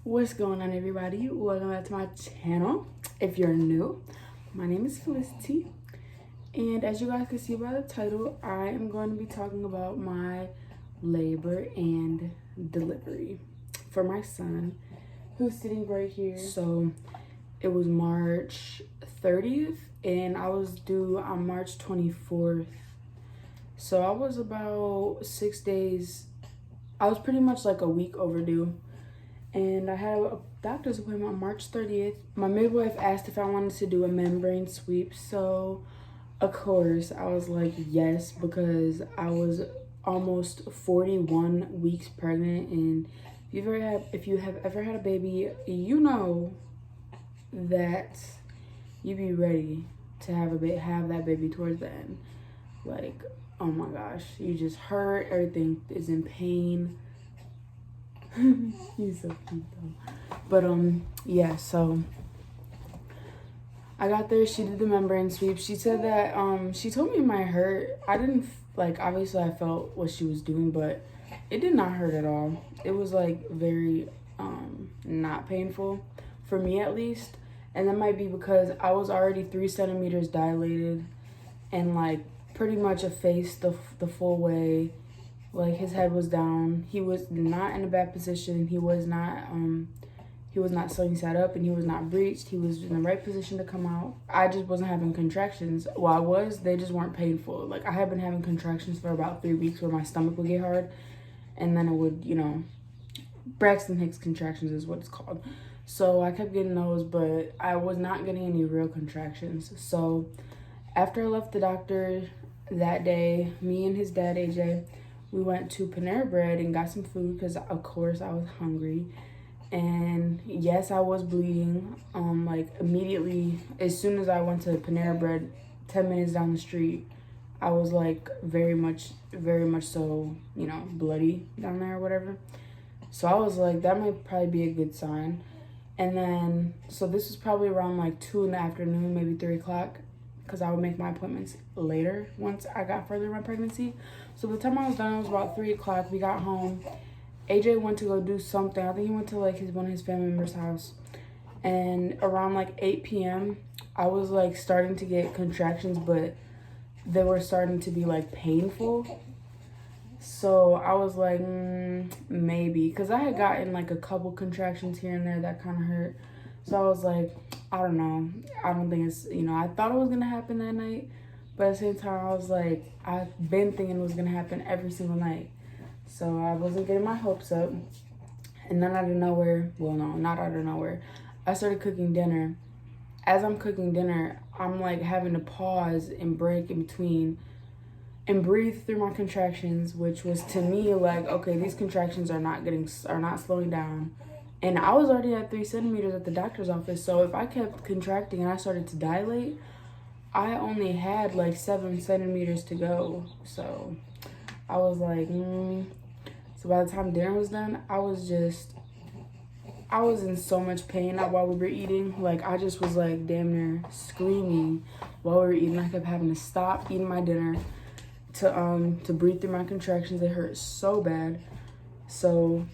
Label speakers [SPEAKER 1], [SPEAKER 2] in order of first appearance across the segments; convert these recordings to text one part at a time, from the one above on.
[SPEAKER 1] What's going on, everybody? Welcome back to my channel. If you're new, my name is Felicity, and as you guys can see by the title, I am going to be talking about my labor and delivery for my son, who's sitting right here. So it was March 30th and I was due on March 24th. So I was about 6 days, I was pretty much like a week overdue. And I had a doctor's appointment on March 30th. My midwife asked if I wanted to do a membrane sweep. So, of course, I was like, yes, because I was almost 41 weeks pregnant. And if you have ever had a baby, you know that you be ready to have that baby towards the end. Like, oh my gosh, you just hurt, everything is in pain. He's so cute though. But yeah, so I got there, she did the membrane sweep. She said that she told me it might hurt. I didn't obviously I felt what she was doing, but it did not hurt at all. It was like very not painful for me at least. And that might be because I was already 3 centimeters dilated and like pretty much effaced the full way. Like, his head was down. He was not in a bad position. He was not sitting sat up, and he was not breached. He was in the right position to come out. I just wasn't having contractions. Well, I was. They just weren't painful. Like, I had been having contractions for about 3 weeks where my stomach would get hard, and then it would, Braxton Hicks contractions is what it's called. So I kept getting those, but I was not getting any real contractions. So after I left the doctor that day, me and his dad, AJ, we went to Panera Bread and got some food because, of course, I was hungry. And yes, I was bleeding. Like, immediately, as soon as I went to Panera Bread, 10 minutes down the street, I was like very much so, bloody down there or whatever. So I was like, that might probably be a good sign. And then, so this was probably around like 2 in the afternoon, maybe 3 o'clock. Because I would make my appointments later once I got further in my pregnancy. So by the time I was done, it was about 3 o'clock. We got home. AJ went to go do something. I think he went to like one of his family members' house. And around like 8 p.m., I was like starting to get contractions, but they were starting to be like painful. So I was like, maybe. Because I had gotten like a couple contractions here and there that kind of hurt. So I was like, I don't know. I don't think it's, I thought it was going to happen that night. But at the same time, I was like, I've been thinking it was going to happen every single night. So I wasn't getting my hopes up. And then out of nowhere, well, no, not out of nowhere, I started cooking dinner. As I'm cooking dinner, I'm like having to pause and break in between and breathe through my contractions, which was to me like, okay, these contractions are not slowing down. And I was already at 3 centimeters at the doctor's office. So if I kept contracting and I started to dilate, I only had like 7 centimeters to go. So I was like, So by the time dinner was done, I was in so much pain while we were eating. Like, I just was like damn near screaming while we were eating. I kept having to stop eating my dinner to breathe through my contractions. It hurt so bad. So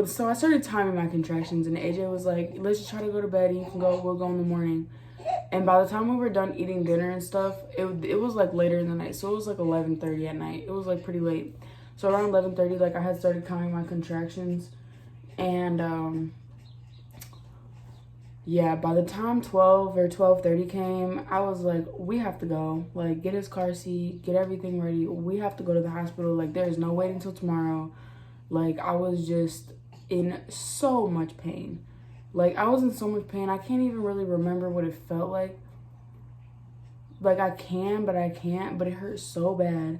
[SPEAKER 1] so I started timing my contractions, and AJ was like, let's just try to go to bed. You can go, we'll go in the morning. And by the time we were done eating dinner and stuff, it was like later in the night. So it was like 11:30 at night. It was like pretty late. So around 11:30, like I had started counting my contractions. And yeah, by the time 12 or 12:30 came, I was like, we have to go. Like, get his car seat, get everything ready. We have to go to the hospital. Like, there's no waiting till tomorrow. Like, I was just in so much pain. Like, I was in so much pain. I can't even really remember what it felt like. Like, I can, but I can't. But it hurt so bad.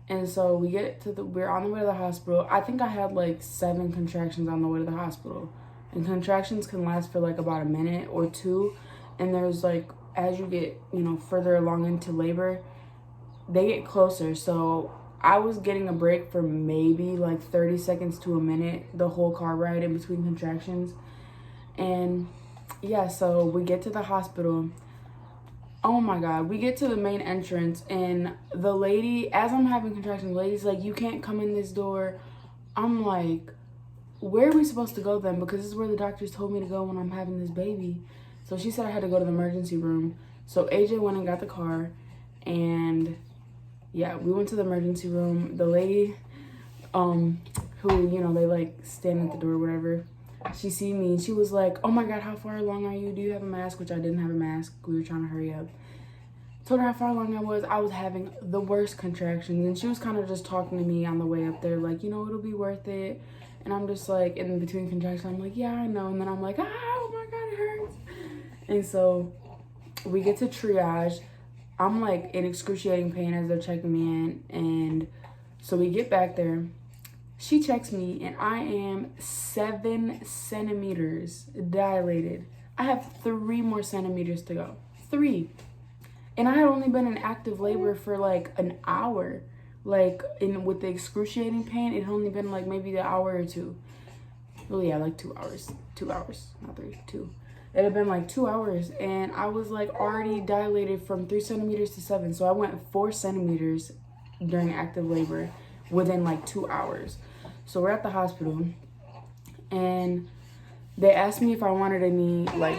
[SPEAKER 1] And so we're on the way to the hospital. I think I had like 7 contractions on the way to the hospital. And contractions can last for like about a minute or 2. And there's like, as you get, further along into labor, they get closer. So I was getting a break for maybe like 30 seconds to a minute the whole car ride in between contractions. And yeah, so we get to the hospital. Oh my God, we get to the main entrance, and the lady, as I'm having contractions, the lady's like, you can't come in this door. I'm like, where are we supposed to go then? Because this is where the doctors told me to go when I'm having this baby. So she said I had to go to the emergency room. So AJ went and got the car, and yeah, we went to the emergency room. The lady, who, you know, they like stand at the door or whatever, she see me and she was like, oh my God, how far along are you? Do you have a mask? Which I didn't have a mask. We were trying to hurry up. Told her how far along I was having the worst contractions, and she was kind of just talking to me on the way up there, like, you know, it'll be worth it. And I'm just like, in between contractions, I'm like, yeah, I know. And then I'm like, oh my God, it hurts. And so we get to triage. I'm like in excruciating pain as they're checking me in. And so we get back there. She checks me, and I am 7 centimeters dilated. I have 3 more centimeters to go. 3. And I had only been in active labor for like an hour. Like, with the excruciating pain, it had only been like maybe an hour or 2. Oh yeah, like 2 hours. 2 hours, not 3, 2. It had been like 2 hours, and I was like already dilated from 3 centimeters to 7. So I went 4 centimeters during active labor within like 2 hours. So we're at the hospital, and they asked me if I wanted any, like,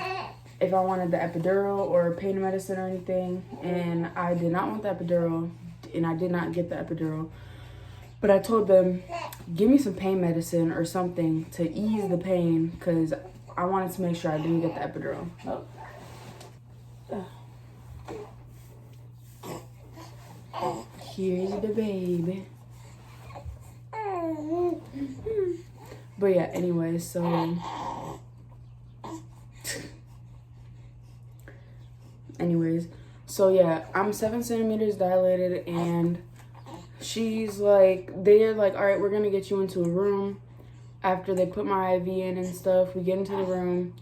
[SPEAKER 1] if I wanted the epidural or pain medicine or anything, and I did not want the epidural, and I did not get the epidural. But I told them, give me some pain medicine or something to ease the pain, because I wanted to make sure I didn't get the epidural. Oh. Here's the baby. But yeah, anyway, so yeah, I'm 7 centimeters dilated, and she's like, they're like, all right, we're gonna get you into a room. After they put my IV in and stuff, we get into the room,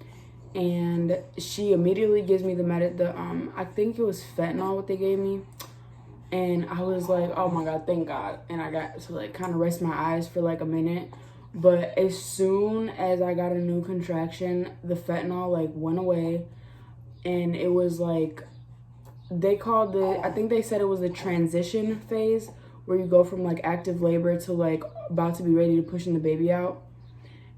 [SPEAKER 1] and she immediately gives me I think it was fentanyl what they gave me. And I was like, oh my God, thank God. And I got to like kind of rest my eyes for like a minute. But as soon as I got a new contraction, the fentanyl like went away. And it was like, I think they said it was the transition phase, where you go from like active labor to like about to be ready to pushing the baby out.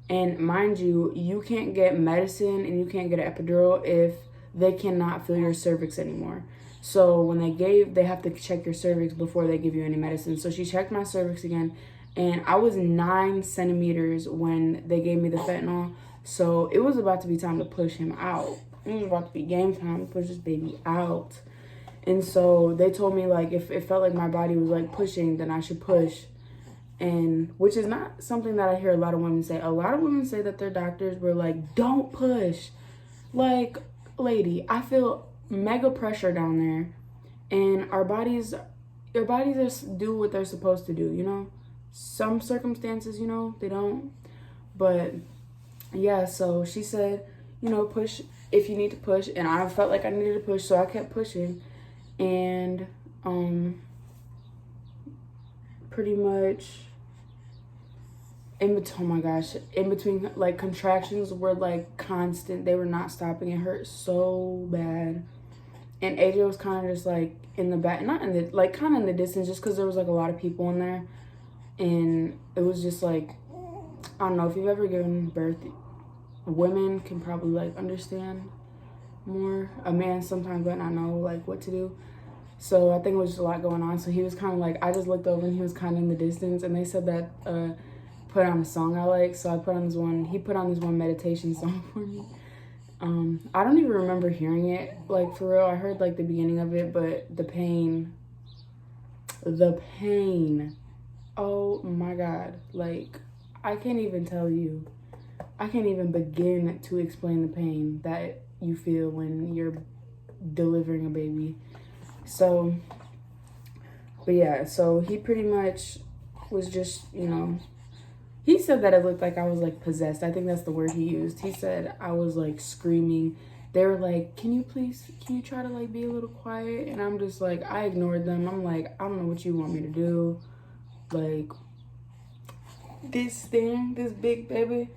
[SPEAKER 1] And mind you, you can't get medicine and you can't get an epidural if they cannot feel your cervix anymore. So when they have to check your cervix before they give you any medicine. So she checked my cervix again, and I was 9 centimeters when they gave me the fentanyl. So it was about to be time to push him out. It was about to be game time to push this baby out. And so they told me, like, if it felt like my body was like pushing, then I should push. And which is not something that I hear a lot of women say. A lot of women say that their doctors were like, don't push. Like, lady, I feel mega pressure down there, and our bodies just do what they're supposed to do, you know. Some circumstances, you know, they don't. But yeah, so she said, you know, push if you need to push, and I felt like I needed to push, so I kept pushing. And pretty much in between like contractions were like constant. They were not stopping. It hurt so bad. And AJ was kind of just like in the back, not in the, like kind of in the distance, just because there was like a lot of people in there. And it was just like, I don't know, if you've ever given birth, women can probably like understand more. A man sometimes might not know like what to do. So I think it was just a lot going on. So he was kind of like, I just looked over and he was kind of in the distance. And they said that put on a song I like. So he put on this one meditation song for me. I don't even remember hearing it, like, for real. I heard, like, the beginning of it, but the pain, oh, my God. Like, I can't even tell you. I can't even begin to explain the pain that you feel when you're delivering a baby. So, but yeah, so he pretty much was just, you know, he said that it looked like I was, like, possessed. I think that's the word he used. He said I was, like, screaming. They were like, can you try to, like, be a little quiet? And I'm just, like, I ignored them. I'm like, I don't know what you want me to do. Like, this big baby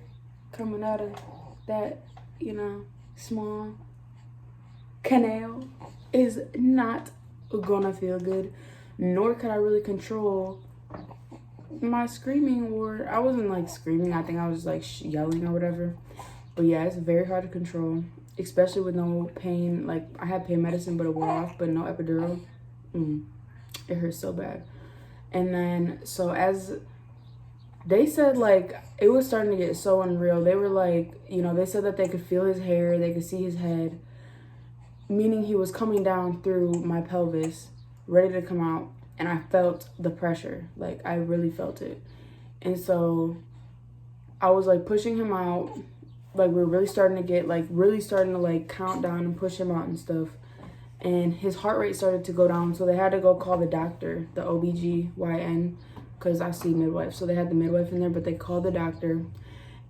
[SPEAKER 1] coming out of that, you know, small canal is not gonna feel good. Nor could I really control my screaming, or I wasn't like screaming. I think I was like yelling or whatever. But yeah, it's very hard to control, especially with no pain. Like I had pain medicine, but it wore off, but no epidural. It hurts so bad. And then, so as they said, like, it was starting to get so unreal. They were like, you know, they said that they could feel his hair, they could see his head, meaning he was coming down through my pelvis, ready to come out. And I felt the pressure. Like, I really felt it. And so I was like pushing him out. Like, we were really starting to like count down and push him out and stuff. And his heart rate started to go down. So they had to go call the doctor, the OBGYN, because I see midwife. So they had the midwife in there, but they called the doctor.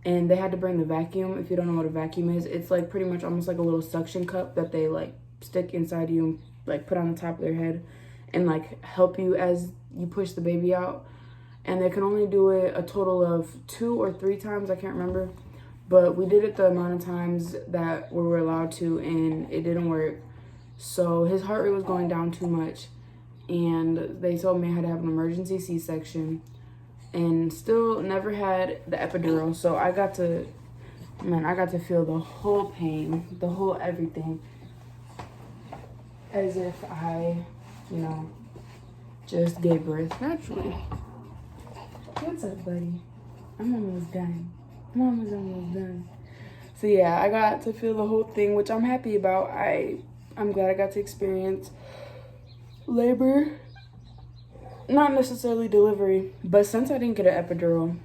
[SPEAKER 1] And they had to bring the vacuum. If you don't know what a vacuum is, it's like pretty much almost like a little suction cup that they like stick inside you and like put on the top of their head and like help you as you push the baby out. And they can only do it a total of 2 or 3 times. I can't remember. But we did it the amount of times that we were allowed to, and it didn't work. So his heart rate was going down too much. And they told me I had to have an emergency C-section. And still never had the epidural. So I got to feel the whole pain, the whole everything. As if I, you know, just gave birth naturally. What's up, buddy? I'm almost done. Mama's almost done. So yeah, I got to feel the whole thing, which I'm happy about. I'm glad I got to experience labor. Not necessarily delivery, but since I didn't get an epidural,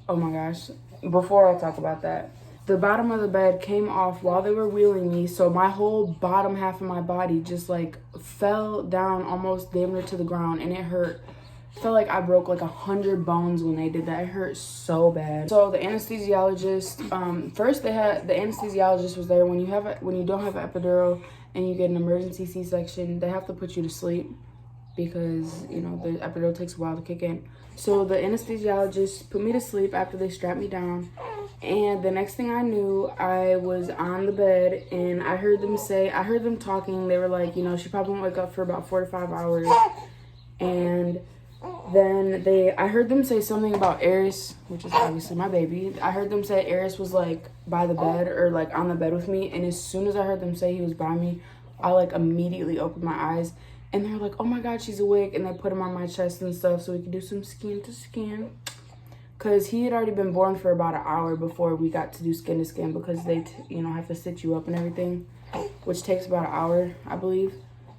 [SPEAKER 1] oh my gosh, before I talk about that, the bottom of the bed came off while they were wheeling me, so my whole bottom half of my body just like fell down almost damn near to the ground, and it hurt. Felt like I broke like 100 bones when they did that. It hurt so bad. So the anesthesiologist, first the anesthesiologist was there. When you don't have an epidural and you get an emergency C-section, they have to put you to sleep because, you know, the epidural takes a while to kick in. So the anesthesiologist put me to sleep after they strapped me down. And the next thing I knew, I was on the bed and I heard them talking. They were like, you know, she probably won't wake up for about 4 to 5 hours. And then I heard them say something about Eris, which is obviously my baby. I heard them say Eris was like by the bed or like on the bed with me. And as soon as I heard them say he was by me, I like immediately opened my eyes. And they're like, oh my God, she's awake. And they put him on my chest and stuff so we could do some skin to skin. Because he had already been born for about an hour before we got to do skin to skin, because they, have to sit you up and everything, which takes about an hour, I believe.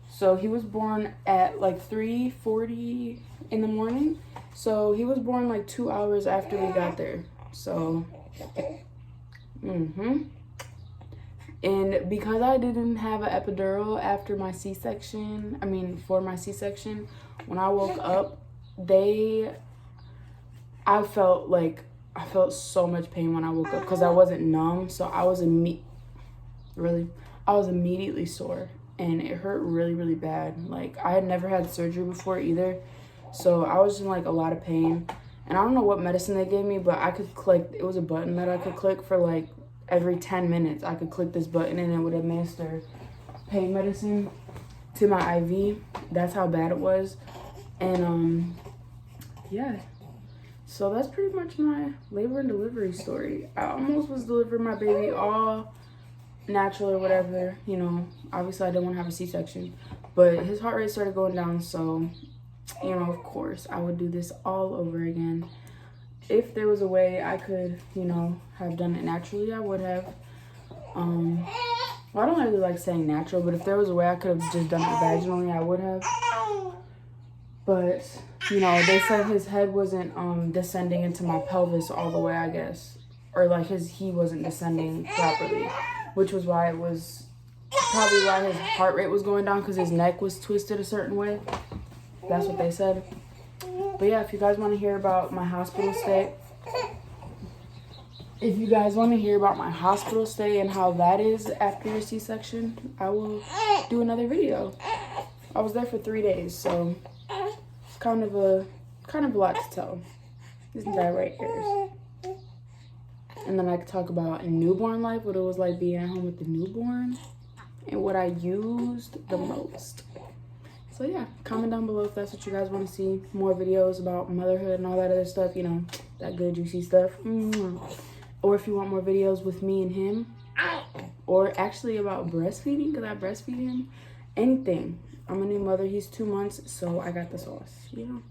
[SPEAKER 1] So he was born at like 3:40 in the morning. So he was born like 2 hours after we got there. So, And because I didn't have an epidural for my C-section, when I woke up, I felt so much pain when I woke up because I wasn't numb. So I was immediately sore. And it hurt really, really bad. Like, I had never had surgery before either. So I was in, like, a lot of pain. And I don't know what medicine they gave me, but I could click. It was a button that I could click for, like, every 10 minutes. I could click this button and it would administer pain medicine to my IV. That's how bad it was. And, yeah. So that's pretty much my labor and delivery story. I almost was delivering my baby all natural or whatever, obviously I didn't want to have a C-section, but his heart rate started going down, so of course I would do this all over again. If there was a way I could have done it naturally, I would have. Well, I don't really like saying natural, but if there was a way I could have just done it vaginally, I would have. But they said his head wasn't descending into my pelvis all the way, I guess, or like he wasn't descending properly, which was why his heart rate was going down, because his neck was twisted a certain way. That's what they said. But yeah, if you guys want to hear about my hospital stay, and how that is after your C-section, I will do another video. I was there for 3 days, so it's kind of a lot to tell. Isn't that right, Eris? And then I could talk about newborn life, what it was like being at home with the newborn, and what I used the most. So yeah, comment down below if that's what you guys want to see. More videos about motherhood and all that other stuff, you know, that good juicy stuff. Or if you want more videos with me and him, or actually about breastfeeding, because I breastfeed him. Anything. I'm a new mother. He's 2 months, so I got the sauce, you know.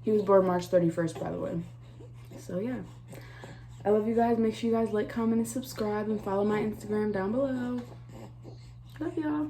[SPEAKER 1] He was born March 31st, by the way. So yeah, I love you guys. Make sure you guys like, comment, and subscribe, and follow my Instagram down below. Love y'all.